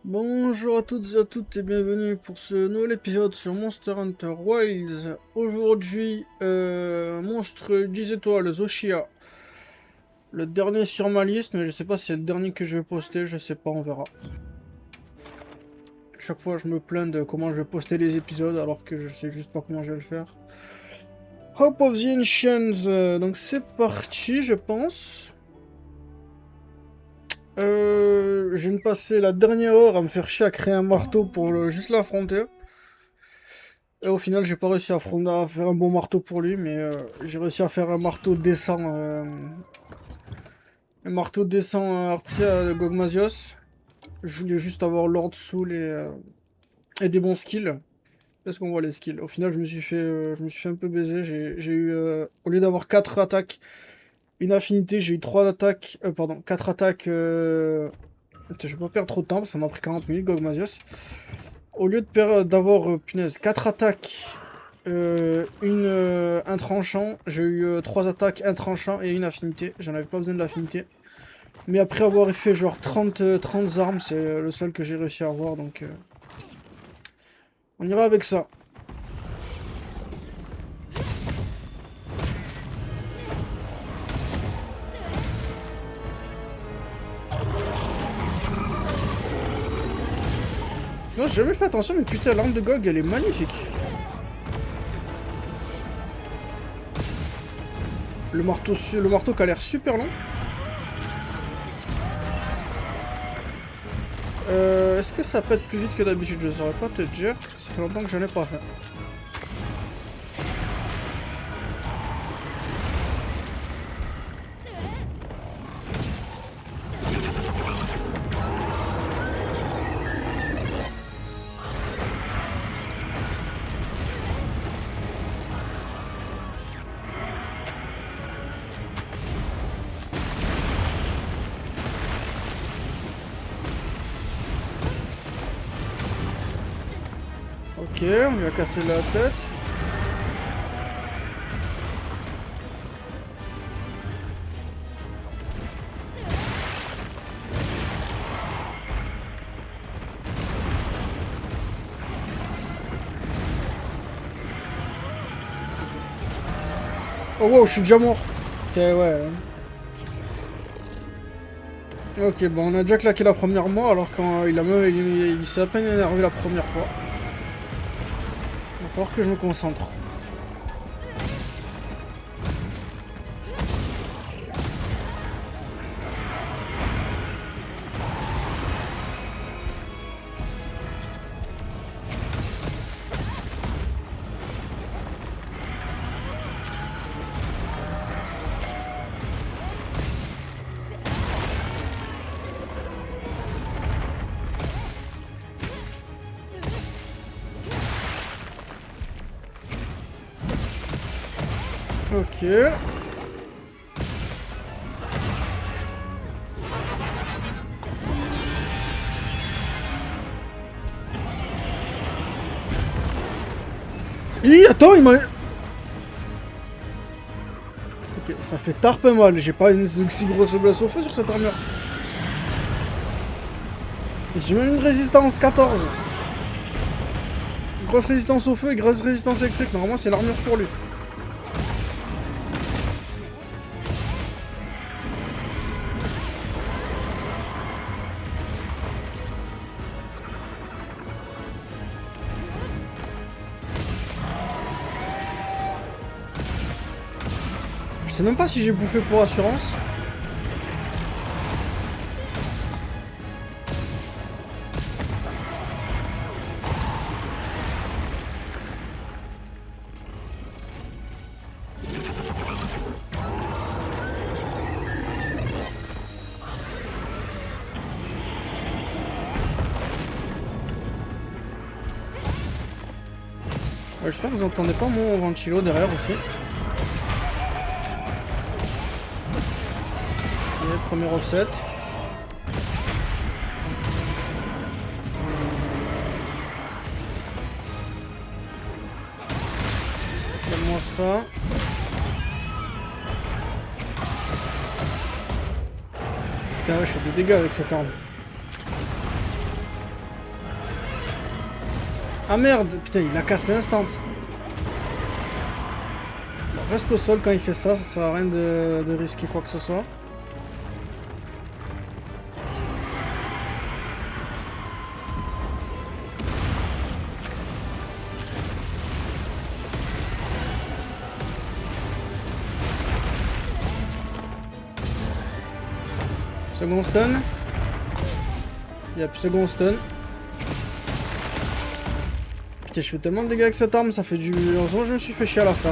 Bonjour à toutes et à toutes et bienvenue pour ce nouvel épisode sur Monster Hunter Wilds. Aujourd'hui, monstre 10 étoiles, Zoshia. Le dernier sur ma liste, mais je sais pas si c'est le dernier que je vais poster, je sais pas, on verra. Chaque fois je me plains de comment je vais poster les épisodes alors que je sais juste pas comment je vais le faire. Hope of the Ancients, donc c'est parti je pense. Je viens de passer la dernière heure à me faire chier à créer un marteau pour juste l'affronter. Et au final, j'ai pas réussi à faire un bon marteau pour lui, mais j'ai réussi à faire un marteau décent. Un marteau décent Artia de Gogmazios. Je voulais juste avoir Lord Soul et des bons skills. Est-ce qu'on voit les skills? Au final, je me suis fait un peu baiser. J'ai eu, au lieu d'avoir 4 attaques, une affinité, j'ai eu 3 attaques. Pardon, 4 attaques. Putain, je vais pas perdre trop de temps, ça m'a pris 40 minutes, Gogmazios. Au lieu d'avoir, punaise, 4 attaques. Un tranchant, j'ai eu 3 attaques, un tranchant et une affinité. J'en avais pas besoin de l'affinité. Mais après avoir fait genre 30 armes, c'est le seul que j'ai réussi à avoir, donc on ira avec ça. Sinon j'ai jamais fait attention, mais putain l'arme de Gog elle est magnifique. Le marteau qui a l'air super long. Est-ce que ça pète plus vite que d'habitude? Je saurais pas te dire. Ça fait longtemps que j'en ai pas fait. Ok, on lui a cassé la tête. Oh wow, je suis déjà mort. Ok, ouais. Ok, bon, on a déjà claqué la première mort alors il s'est à peine énervé la première fois. Il va falloir que je me concentre. Ok. Attends, il m'a... Ok, ça fait tarpe mal. J'ai pas une si grosse faiblesse au feu sur cette armure. J'ai même une résistance 14. Grosse résistance au feu et grosse résistance électrique. Normalement, c'est l'armure pour lui. Je sais même pas si j'ai bouffé pour assurance. J'espère que vous entendez pas mon ventilo derrière aussi. Et premier offset. Donne-moi ça. Putain ouais, je fais des dégâts avec cette arme. Ah merde, putain, il l'a cassé instant. Bon, reste au sol quand il fait ça, ça sert à rien de risquer quoi que ce soit. Second stun. Yep, second stun. Putain, je fais tellement de dégâts avec cette arme, ça fait du... Heureusement, je me suis fait chier à la fin.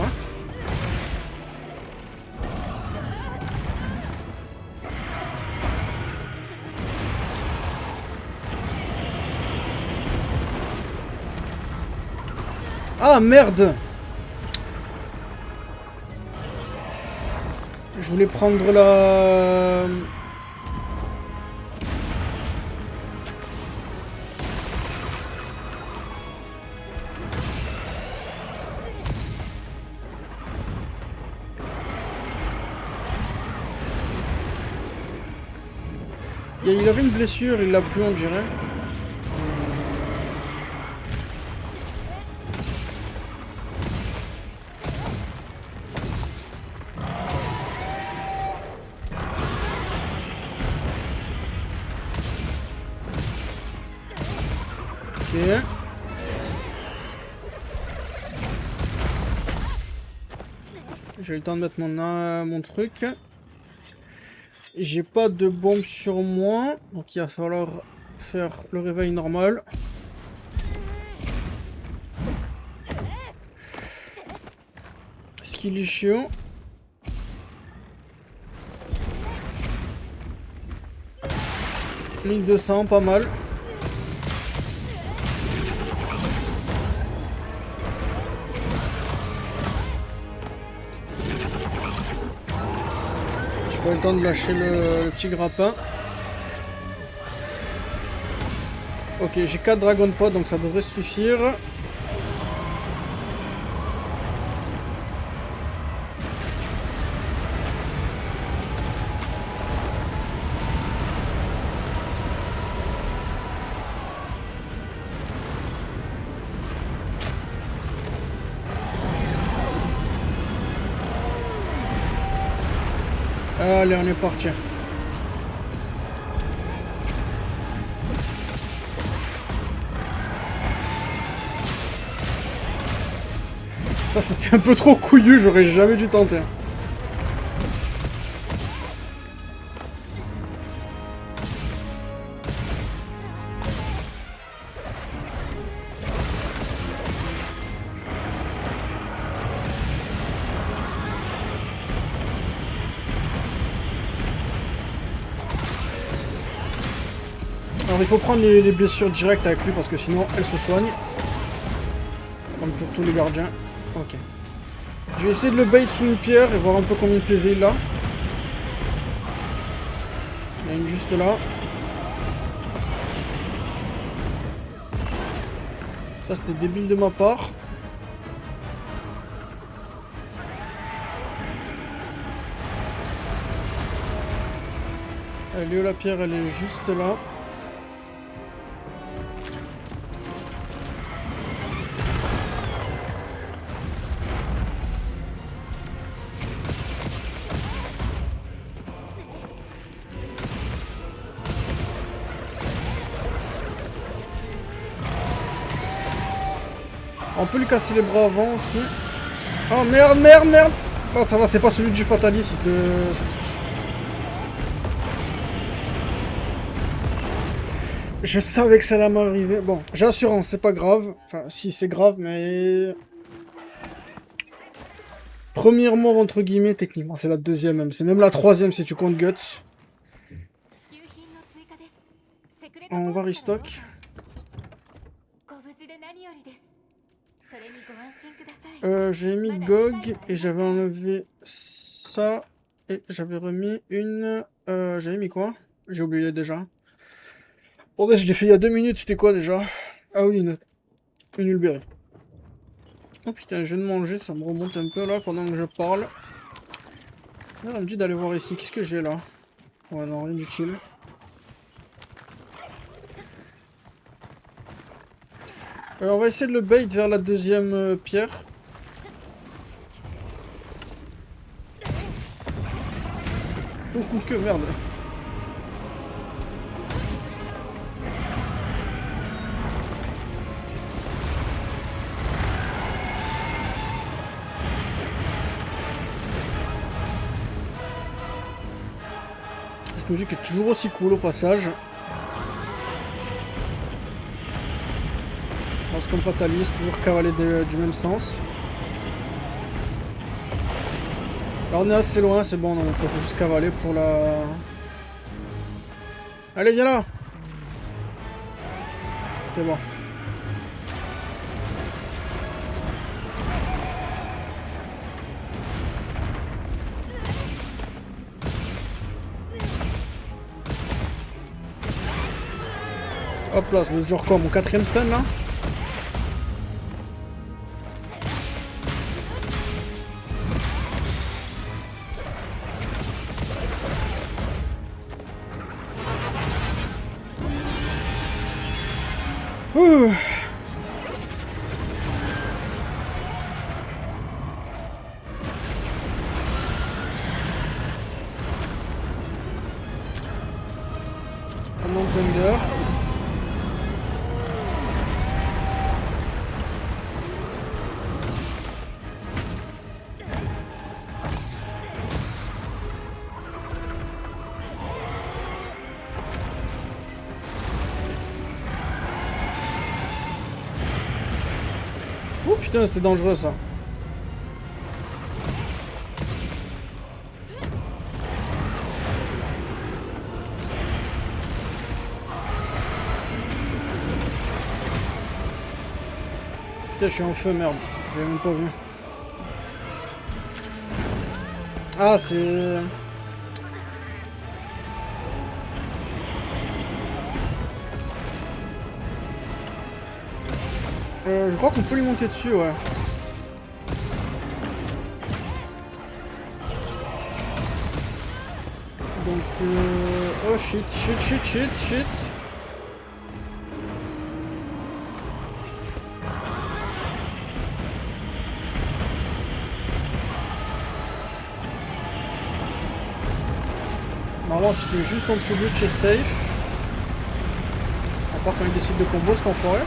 Ah merde! Je voulais prendre la... Il avait une blessure, il l'a plus on dirait. Ok. J'ai eu le temps de mettre mon truc. J'ai pas de bombe sur moi, donc il va falloir faire le réveil normal. Ce qu'il est chiant. « 1200, pas mal. J'ai pas eu le temps de lâcher le petit grappin. Ok, j'ai 4 Dragon Pods, donc ça devrait suffire. Allez, on est parti. Ça, c'était un peu trop couillu, j'aurais jamais dû tenter. Alors il faut prendre les blessures directes avec lui parce que sinon elles se soignent. Comme pour tous les gardiens. Ok. Je vais essayer de le bait sous une pierre et voir un peu combien de PV il a. Il y en a une juste là. Ça c'était débile de ma part. Elle est où la pierre? Elle est juste là. On peut lui casser les bras avant aussi. Oh merde, merde, merde! Oh ça va, c'est pas celui du Fatalis, Je savais que ça allait m'arriver. Bon, j'ai assurance, c'est pas grave. Enfin, si, c'est grave, mais... Première mort, entre guillemets, techniquement, c'est la deuxième même. C'est même la troisième si tu comptes Guts. On va restock. J'ai mis GOG et j'avais enlevé ça. Et j'avais remis une... j'avais mis quoi? J'ai oublié déjà. Bon, je l'ai fait il y a 2 minutes, c'était quoi déjà? Ah oui, une Ulberry. Oh putain, je viens de manger, ça me remonte un peu là pendant que je parle. Là, on me dit d'aller voir ici, qu'est-ce que j'ai là? Ouais, non, rien d'utile. On va essayer de le bait vers la deuxième pierre. Beaucoup que merde. Cette musique est toujours aussi cool au passage. Parce qu'on fatalise, toujours cavaler du même sens. Là on est assez loin, c'est bon, on peut juste cavaler pour la... Allez, viens là. C'est bon. Hop là, c'est genre quoi, mon quatrième stun là? Ouh. Thunder. Oh putain, c'était dangereux ça. Putain, je suis en feu, merde. J'avais même pas vu. Ah, c'est... je crois qu'on peut lui monter dessus, ouais. Donc, oh shit, shit, shit, shit, shit. Normalement, si tu es juste en dessous de lui, tu es safe. À part quand il décide de combo, cet enfoiré.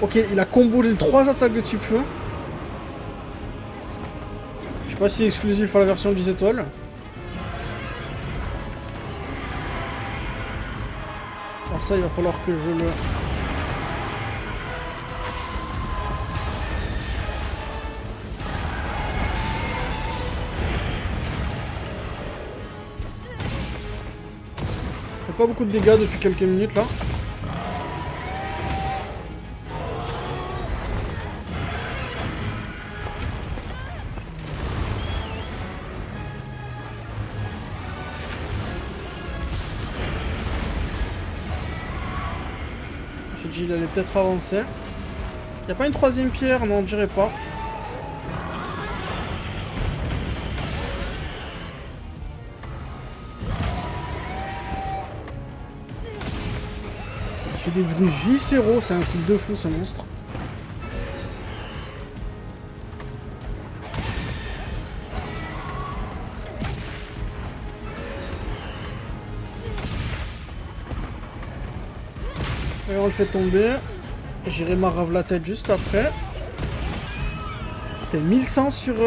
Ok, il a combo les 3 attaques de type feu. Je sais pas si c'est exclusif à la version 10 étoiles. Alors ça, il va falloir que je le... Il fait pas beaucoup de dégâts depuis quelques minutes là. Je me suis dit il allait peut-être avancer. Y a pas une troisième pierre? Non, on dirait pas. Il fait des bruits viscéraux, c'est un truc de fou ce monstre. Et on le fait tomber. J'irai marave la tête juste après. T'es 1100 sur... J'ai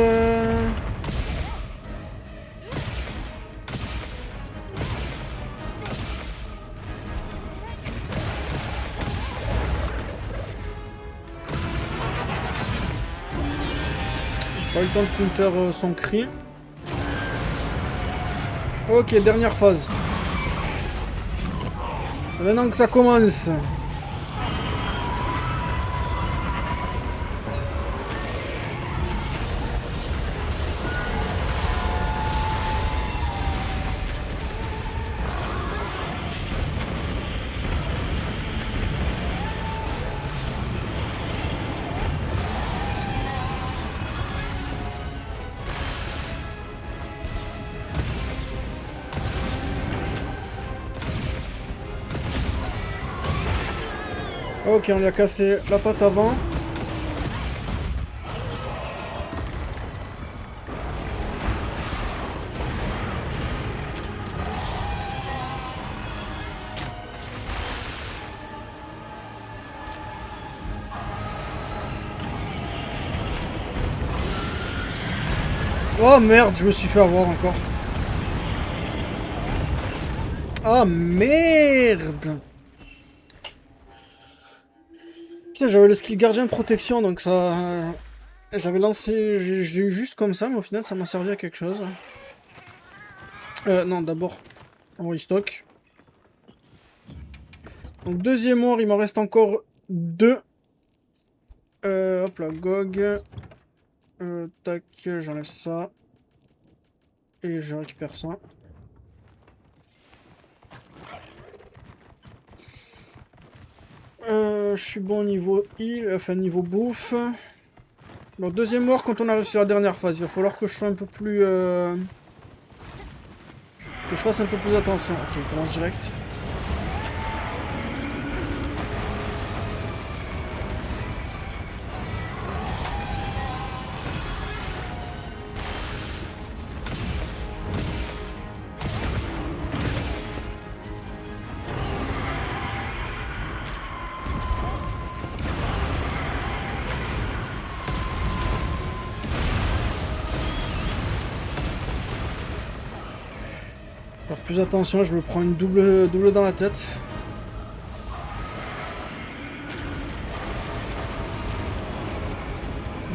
pas eu le temps de counter son cri. Ok, dernière phase. Maintenant que ça commence. Ok, on lui a cassé la patte avant. Oh merde, je me suis fait avoir encore. Ah merde! Putain, j'avais le skill gardien de protection, donc ça... J'avais lancé... Je l'ai eu juste comme ça, mais au final, ça m'a servi à quelque chose. Non, d'abord, on restock. Donc, deuxième mort, il m'en reste encore deux. Hop là, GOG. Tac, j'enlève ça. Et je récupère ça. Je suis bon au niveau heal, enfin niveau bouffe. Bon, deuxième mort quand on arrive sur la dernière phase. Il va falloir que je sois un peu plus... que je fasse un peu plus attention. Ok, il commence direct. Faire plus attention, je me prends une double dans la tête.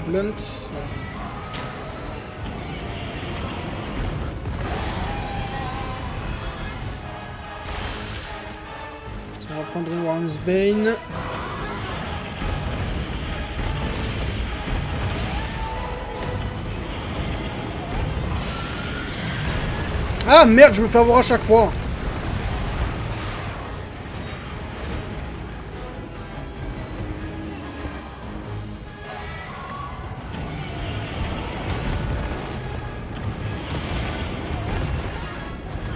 Blunt. On va prendre une Worm's Bane. Ah merde, je me fais avoir à chaque fois.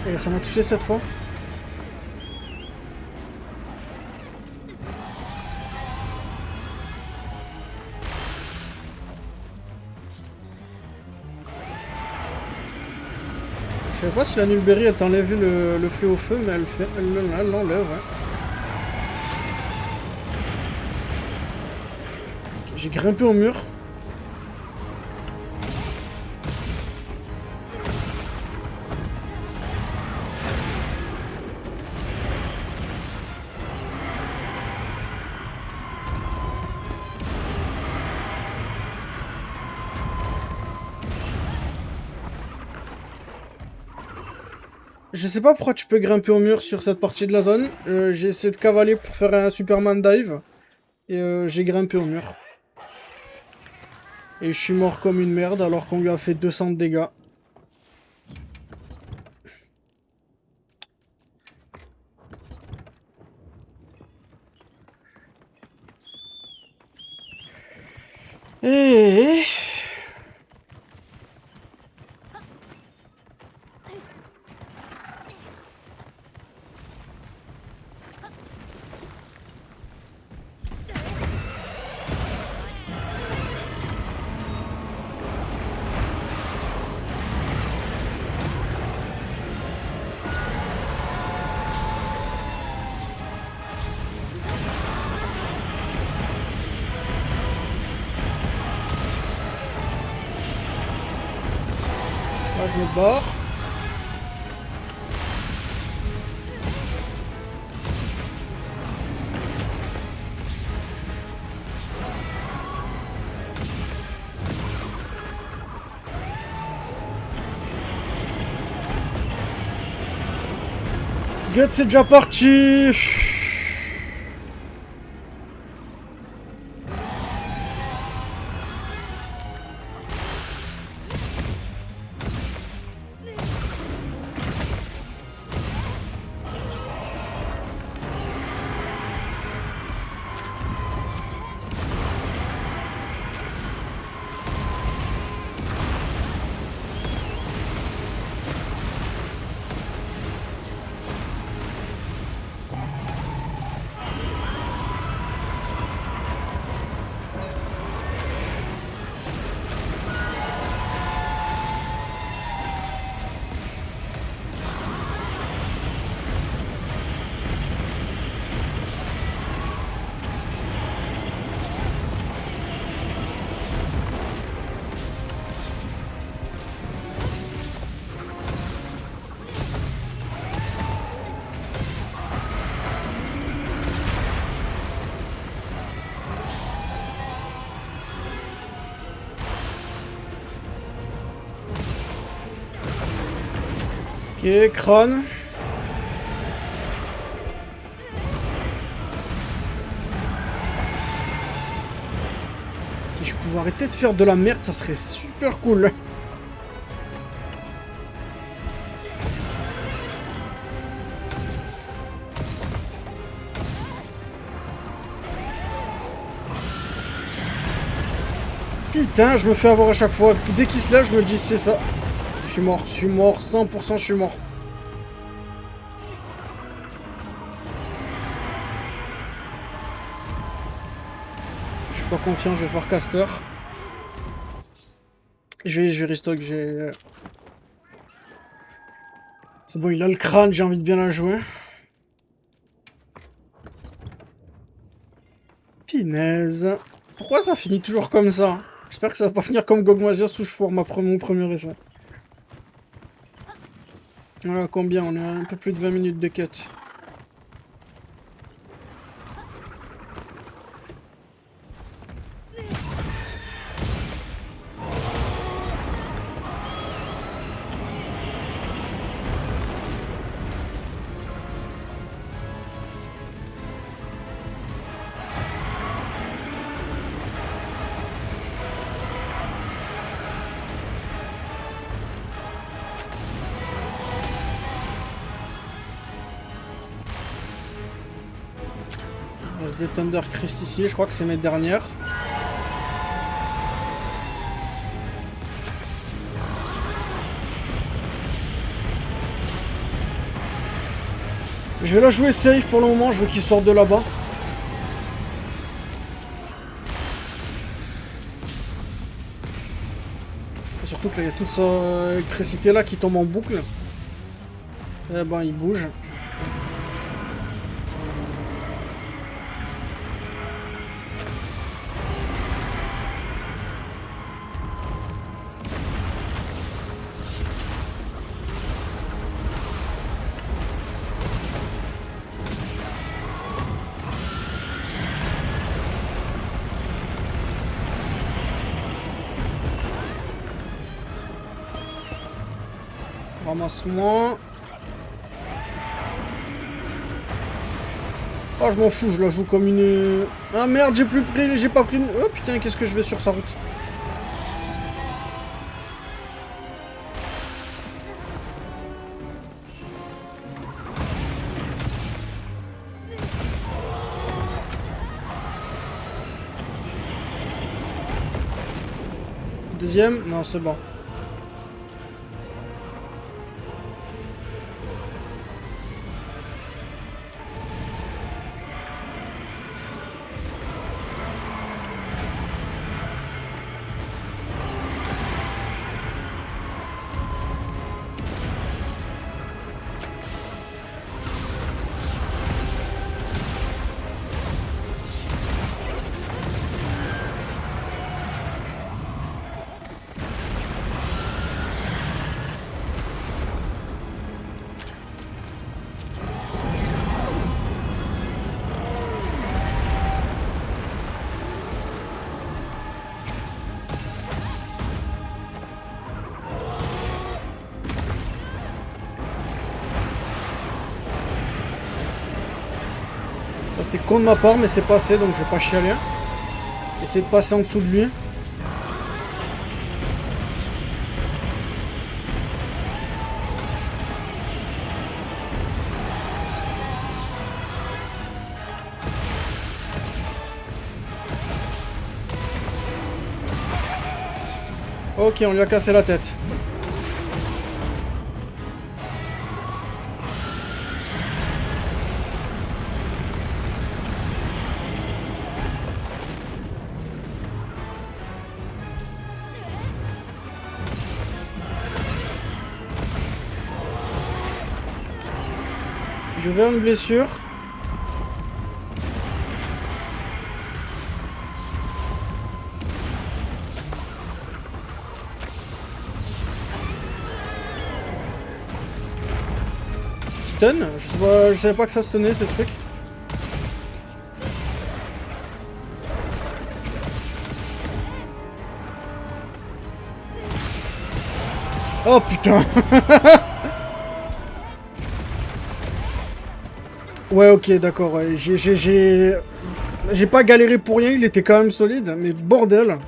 Et ça m'a touché cette fois. Je sais pas si la Nulberry elle t'enlève le feu au feu, mais elle l'enlève. Ouais. Okay, j'ai grimpé au mur. Je sais pas pourquoi tu peux grimper au mur sur cette partie de la zone. J'ai essayé de cavaler pour faire un Superman dive. Et j'ai grimpé au mur. Et je suis mort comme une merde alors qu'on lui a fait 200 de dégâts. Et... Là je me barre. Gut, c'est déjà parti. Ok, crâne. Si je pouvais arrêter de faire de la merde, ça serait super cool. Putain, je me fais avoir à chaque fois. Dès qu'il se lève, je me dis c'est ça. Je suis mort, 100% je suis mort. Je suis pas confiant, je vais faire caster. Je vais restock, j'ai... C'est bon, il a le crâne, j'ai envie de bien la jouer. Punaise. Pourquoi ça finit toujours comme ça? J'espère que ça va pas finir comme Gogmasios où je foire mon premier essai. Voilà, combien? On est à un peu plus de 20 minutes de quête. Il reste des Thunder Christ ici, je crois que c'est mes dernières. Je vais la jouer safe pour le moment, je veux qu'il sorte de là-bas. Surtout que là, il y a toute sa électricité là qui tombe en boucle. Eh ben, il bouge. Ramasse-moi. Oh, je m'en fous, je la joue comme une... Ah merde, j'ai pas pris une... Oh putain, qu'est-ce que je vais sur sa route? Deuxième? Non, c'est bon. Ça c'était con de ma part, mais c'est passé, donc je vais pas chialer. Essayer de passer en dessous de lui. Ok, on lui a cassé la tête. Je vais à une blessure. Stun? Je savais pas que ça stunnait ces trucs. Oh putain. Ouais, ok, d'accord. Ouais. J'ai pas galéré pour rien, il était quand même solide, mais bordel.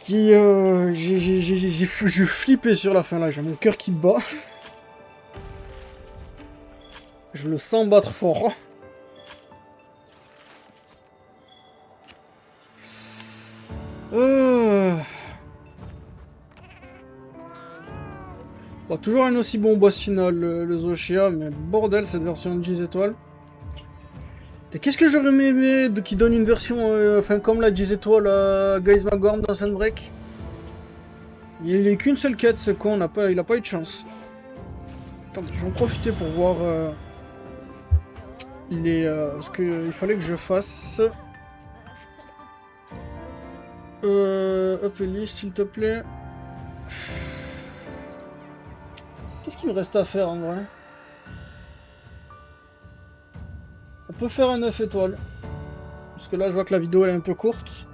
J'ai flippé sur la fin là, j'ai mon cœur qui bat. Je le sens battre fort. Euh... Bon, toujours un aussi bon boss final, le Zoshia, mais bordel cette version de 10 étoiles. Et qu'est-ce que j'aurais aimé qui donne une version, enfin comme la 10 étoiles à Guys Magorn dans Sunbreak. Il n'est qu'une seule quête, ce con, il a pas eu de chance. Attends, je vais en profiter pour voir ce qu'il fallait que je fasse. Hop, liste, s'il te plaît. Qu'est-ce qu'il me reste à faire en vrai? On peut faire un 9 étoiles. Parce que là, je vois que la vidéo elle est un peu courte.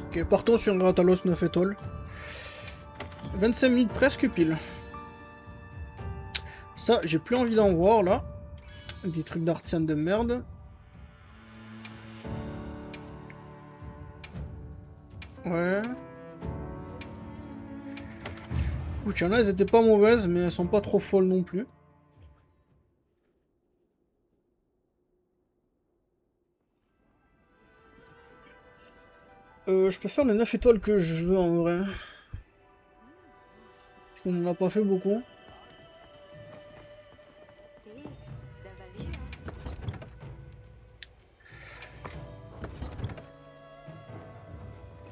Ok, partons sur un Gratalos 9 étoiles. 25 minutes presque pile. Ça, j'ai plus envie d'en voir là. Des trucs d'artisan de merde. Ouais. Écoute, il y en a, elles étaient pas mauvaises, mais elles sont pas trop folles non plus. Je peux faire le 9 étoiles que je veux en vrai. On n'en a pas fait beaucoup.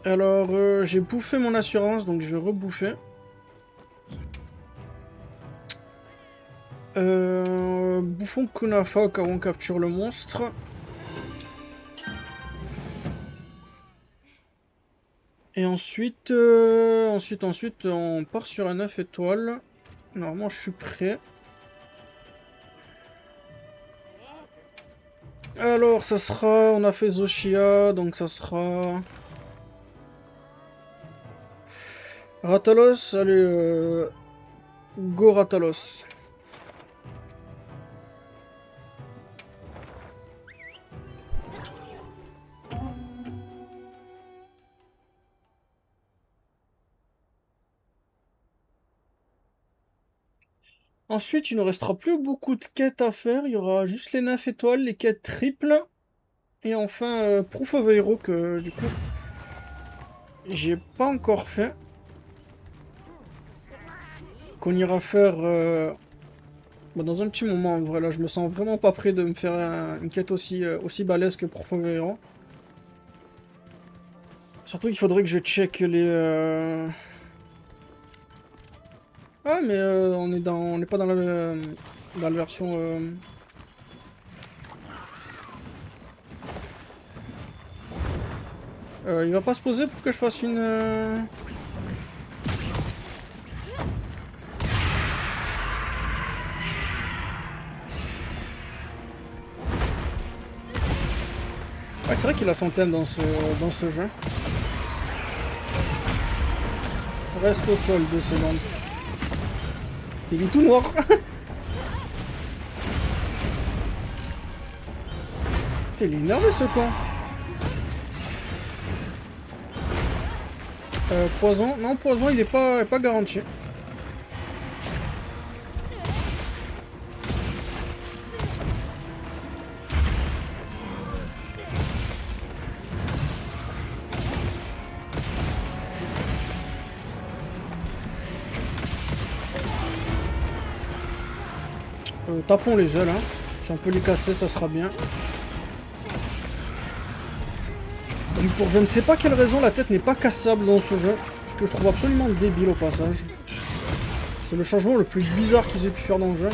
Alors, j'ai bouffé mon assurance, donc je vais rebouffer. Bouffons Kunafa car on capture le monstre. Et ensuite, on part sur un 9 étoiles. Normalement, je suis prêt. Alors, ça sera... On a fait Zoshia, donc ça sera... Ratalos, allez, go Ratalos. Ensuite, il ne restera plus beaucoup de quêtes à faire. Il y aura juste les 9 étoiles, les quêtes triples. Et enfin, Proof of Hero que, du coup, j'ai pas encore fait. Qu'on ira faire bah, dans un petit moment, en vrai. Là, je me sens vraiment pas prêt de me faire une quête aussi balèze que Proof of Hero. Surtout qu'il faudrait que je check les... Ah, mais on n'est pas dans la version... il va pas se poser pour que je fasse une... Ouais, c'est vrai qu'il a son thème dans ce jeu. Reste au sol 2 secondes. T'es tout noir. T'es énervé ce con. Poison. Non, poison il est pas garanti. Tapons les ailes, hein. Si on peut les casser, ça sera bien. Et pour je ne sais pas quelle raison, la tête n'est pas cassable dans ce jeu. Ce que je trouve absolument débile au passage. C'est le changement le plus bizarre qu'ils aient pu faire dans le jeu.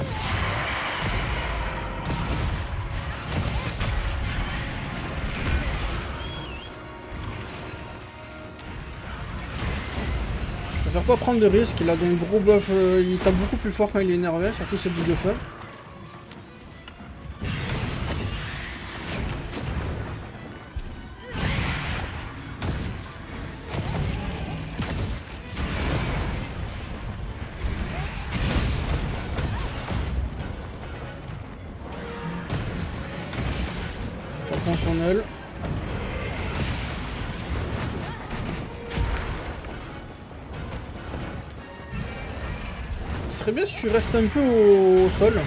Je préfère pas prendre de risques, il a un gros buff, il tape beaucoup plus fort quand il est énervé, surtout ses boules de feu. son aile. Ce serait bien si tu restes un peu au sol.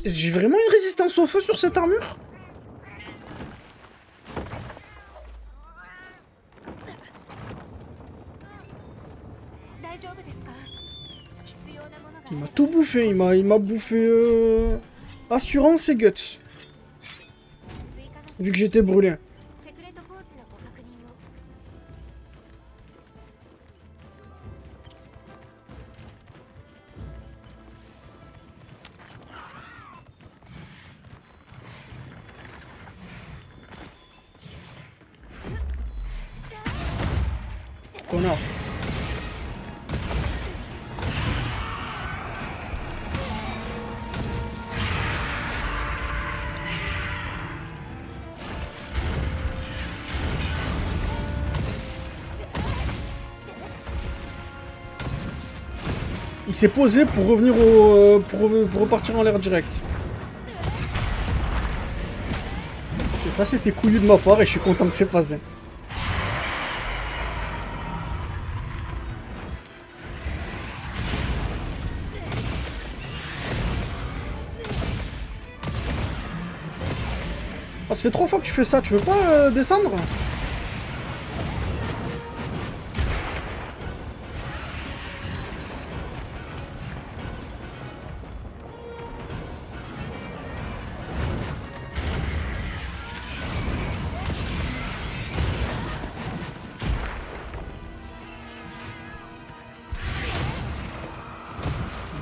J'ai vraiment une résistance au feu sur cette armure? Il m'a tout bouffé, il m'a bouffé assurance et guts. Vu que j'étais brûlé. Connard. Il s'est posé pour revenir au... pour repartir en l'air direct. Ok, ça c'était couillu de ma part et je suis content que c'est passé. Oh, ça fait 3 fois que tu fais ça, tu veux pas descendre?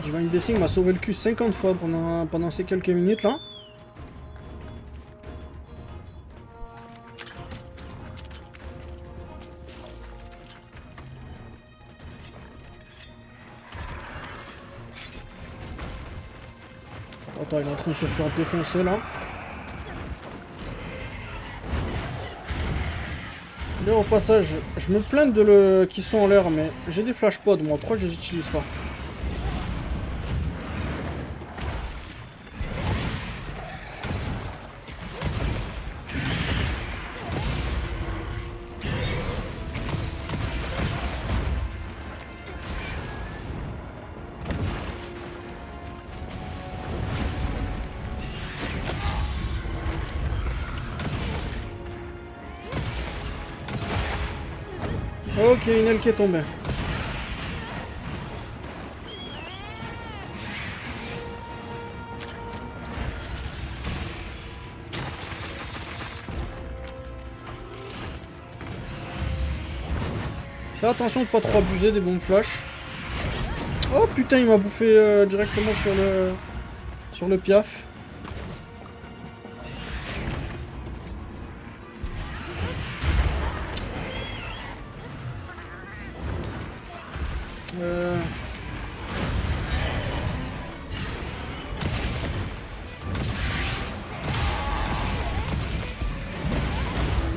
Divine Blessing m'a sauvé le cul 50 fois pendant ces quelques minutes là. Attends, il est en train de se faire défoncer là. D'ailleurs, au passage, je me plains qu'ils sont en l'air, mais j'ai des flash pods moi, pourquoi je les utilise pas? Ok, une aile qui est tombée. Fais attention de pas trop abuser des bombes flash. Oh putain, il m'a bouffé directement sur le piaf.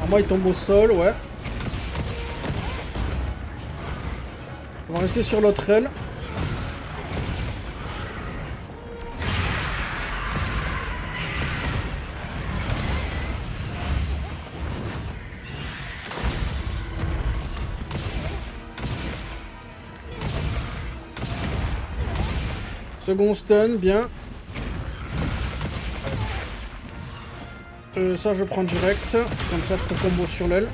Moi il tombe au sol, ouais. On va rester sur l'autre aile. Second stun, bien. Ça je prends direct, comme ça je peux combo sur l'aile.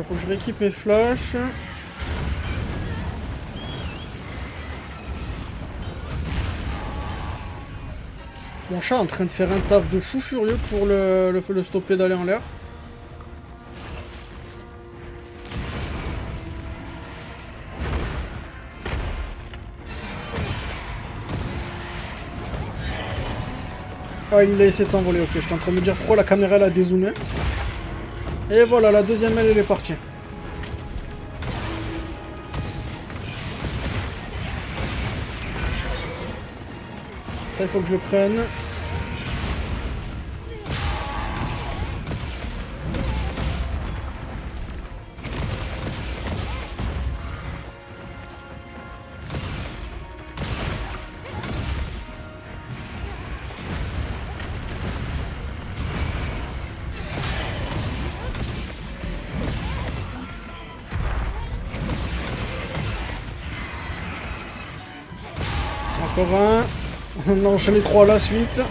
Faut que je rééquipe mes flashs. Mon chat est en train de faire un taf de fou furieux pour le stopper d'aller en l'air. Ah, il a essayé de s'envoler, ok. J'étais en train de me dire pourquoi la caméra elle a dézoomé. Et voilà, la deuxième aile elle est partie. Ça, il faut que je le prenne. Encore un. On enchaîne les trois à la suite.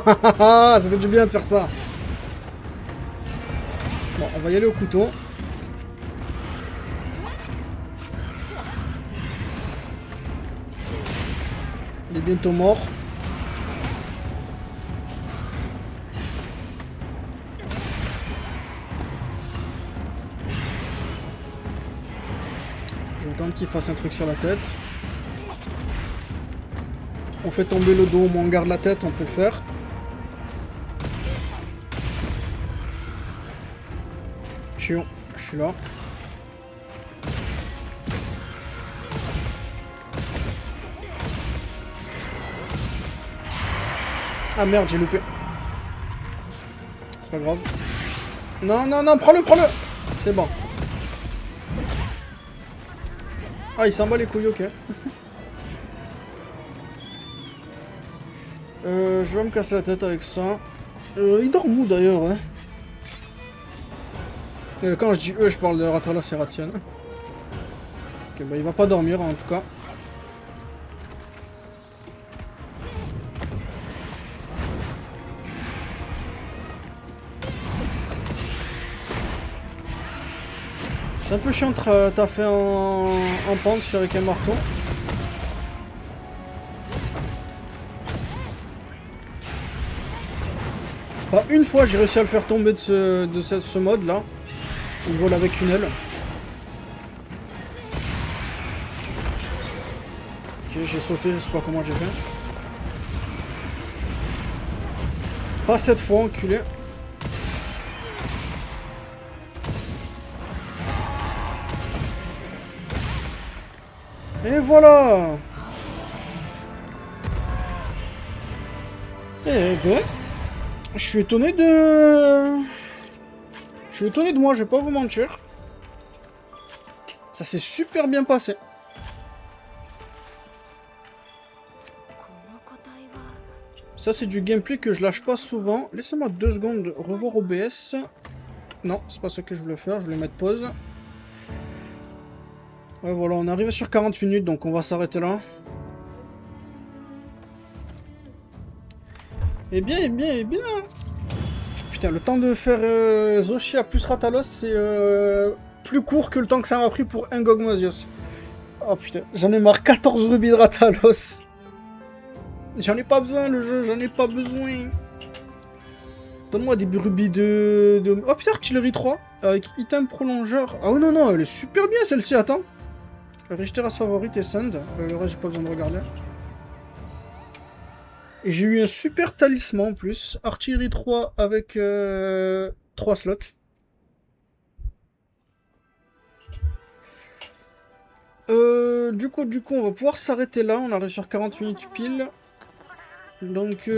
Ça fait du bien de faire ça. Bon, on va y aller au couteau. Il est bientôt mort. Je vais attendre qu'il fasse un truc sur la tête. On fait tomber le dos, on garde la tête, on peut le faire. Je suis là. Ah merde, j'ai loupé. C'est pas grave. Non, non, non, prends-le, prends-le. C'est bon. Ah, il s'en bat les couilles, ok. Je vais me casser la tête avec ça. Il dort où d'ailleurs, hein. Quand je dis eux, je parle de Rathalos et Rathian. Ok, bah il va pas dormir en tout cas. C'est un peu chiant de taffer en pente avec un marteau. Bah, une fois j'ai réussi à le faire tomber de ce mode là. Il vole avec une aile. Ok, j'ai sauté, je sais pas comment j'ai fait. Pas cette fois, enculé. Et voilà. Eh ben, je suis étonné de... Je suis étonné de moi, je vais pas vous mentir. Ça s'est super bien passé. Ça c'est du gameplay que je lâche pas souvent. Laissez-moi 2 secondes de revoir OBS. Non, c'est pas ça que je voulais faire, je voulais mettre pause. Ouais voilà, on est arrivé sur 40 minutes, donc on va s'arrêter là. Eh bien, eh bien, eh bien. Putain, le temps de faire Zoshia plus Rathalos, c'est plus court que le temps que ça m'a pris pour un Gogmazios. Oh putain, j'en ai marre, 14 rubis de Rathalos. J'en ai pas besoin le jeu, j'en ai pas besoin. Donne-moi des rubis de... Oh putain, artillerie 3 avec item prolongeur. Ah ouais non non, elle est super bien celle-ci, attends. Richter as favorite et Sand. Le reste j'ai pas besoin de regarder. Et j'ai eu un super talisman en plus. Artillerie 3 avec 3 slots. Du coup, on va pouvoir s'arrêter là. On arrive sur 40 minutes pile. Donc,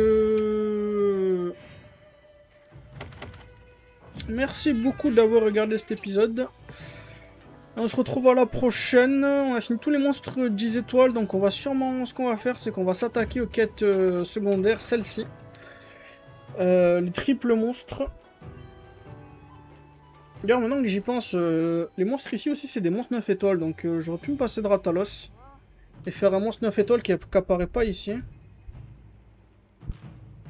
merci beaucoup d'avoir regardé cet épisode. On se retrouve à la prochaine. On a fini tous les monstres 10 étoiles. Donc, on va sûrement... Ce qu'on va faire, c'est qu'on va s'attaquer aux quêtes secondaires. Celle-ci. Les triples monstres. D'ailleurs, maintenant que j'y pense, les monstres ici aussi, c'est des monstres 9 étoiles. Donc, j'aurais pu me passer de Rathalos. Et faire un monstre 9 étoiles qui apparaît pas ici.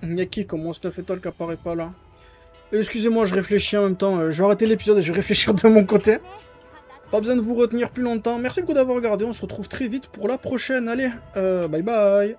Il y a qui comme monstre 9 étoiles qui apparaît pas là? Excusez-moi, je réfléchis en même temps. Je vais arrêter l'épisode et je vais réfléchir de mon côté. Pas besoin de vous retenir plus longtemps. Merci beaucoup d'avoir regardé. On se retrouve très vite pour la prochaine. Allez, bye bye.